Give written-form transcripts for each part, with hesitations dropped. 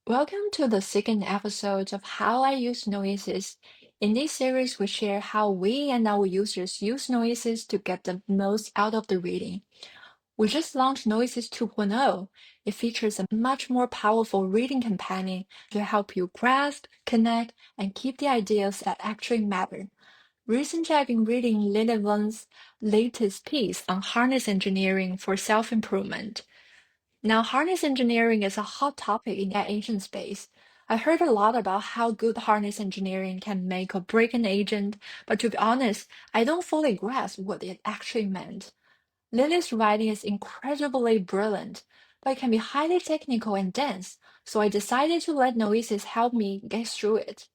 Welcome to the second episode of How I Use Noesis. In this series, we share how we and our users use Noesis to get the most out of the reading. We just launched Noesis 2.0. It features a much more powerful reading companion to help you grasp, connect, and keep the ideas that actually matter. Recently, I've been reading Lilian Weng's latest piece on harness engineering for self-improvement. Now, harness engineering is a hot topic in the agent space. I heard a lot about how good harness engineering can make or break an agent, but to be honest, I don't fully grasp what it actually meant. Lily's writing is incredibly brilliant, but it can be highly technical and dense, so I decided to let Noesis help me get through it.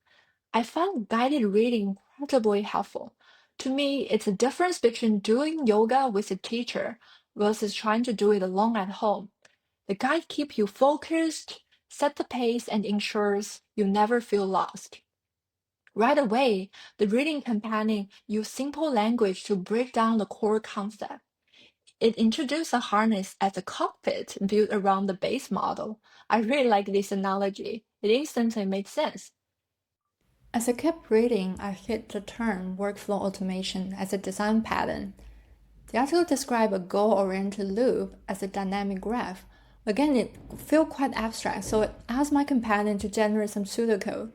I found guided reading incredibly helpful. To me, it's a difference between doing yoga with a teacher versus trying to do it alone at home. The guide keeps you focused, set the pace, and ensures you never feel lost. Right away, the reading companion used simple language to break down the core concept. It introduced a harness as a cockpit built around the base model. I really like this analogy. It instantly made sense. As I kept reading, I hit the term workflow automation as a design pattern. The article described a goal-oriented loop as a dynamic graph. Again, it felt quite abstract, so I asked my companion to generate some pseudocode.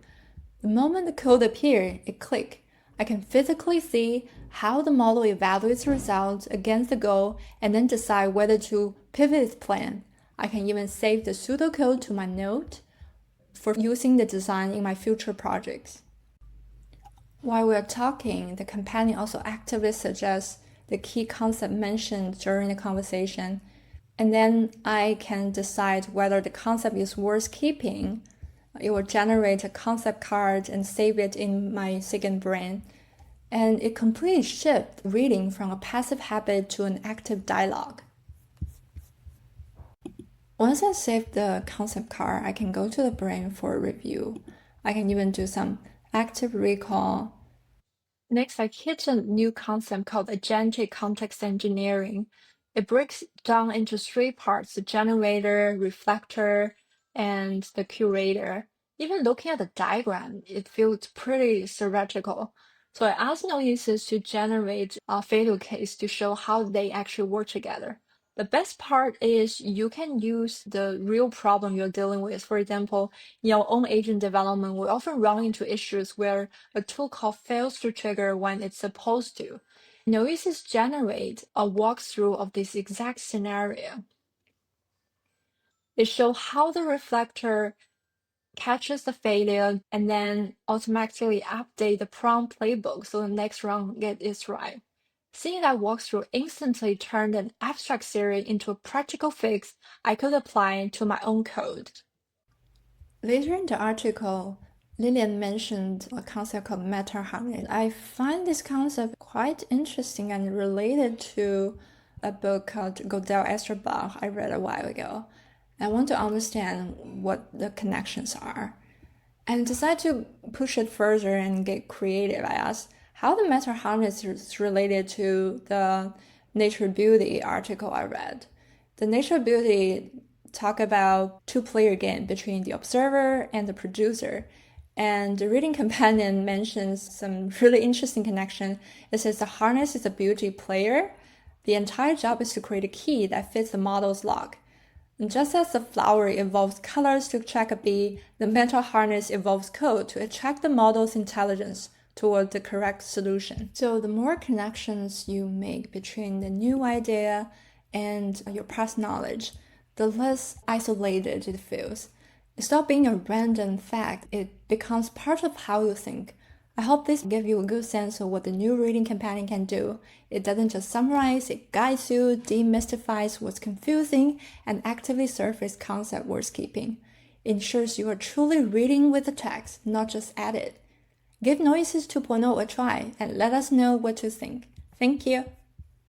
The moment the code appeared, it clicked. I can physically see how the model evaluates results against the goal and then decide whether to pivot its plan. I can even save the pseudocode to my note for using the design in my future projects. While we're talking, the companion also actively suggests the key concept mentioned during the conversation, and then I can decide whether the concept is worth keeping. It will generate a concept card and save it in my second brain. And it completely shifts reading from a passive habit to an active dialogue. Once I save the concept card, I can go to the brain for a review. I can even do some active recall. Next, I hit a new concept called agentic context engineering. It breaks down into three parts: the generator, reflector, and the curator. Even looking at the diagram, it feels pretty theoretical. So I asked Noesis to generate a failure case to show how they actually work together. The best part is you can use the real problem you're dealing with. For example, in our own agent development, we often run into issues where a tool call fails to trigger when it's supposed to. Noesis generate a walkthrough of this exact scenario. It shows how the reflector catches the failure and then automatically update the prompt playbook so the next round get it right. Seeing that walkthrough instantly turned an abstract theory into a practical fix I could apply to my own code. Later in the article, Lilian mentioned a concept called meta-harness. I find this concept quite interesting and related to a book called Godel Esterbach I read a while ago. I want to understand what the connections are. And decide to push it further and get creative. I asked how the meta-harness is related to the Nature Beauty article I read. The Nature Beauty talk about two-player game between the observer and the producer. And the reading companion mentions some really interesting connection. It says the harness is a beauty player. The entire job is to create a key that fits the model's lock. And just as the flower evolves colors to attract a bee, the mental harness evolves code to attract the model's intelligence toward the correct solution. So the more connections you make between the new idea and your past knowledge, the less isolated it feels. It stops being a random fact, it becomes part of how you think. I hope this gives you a good sense of what the new reading companion can do. It doesn't just summarize, it guides you, demystifies what's confusing, and actively surfaces concept worth keeping. It ensures you are truly reading with the text, not just at it. Give Noesis 2.0 a try and let us know what you think. Thank you.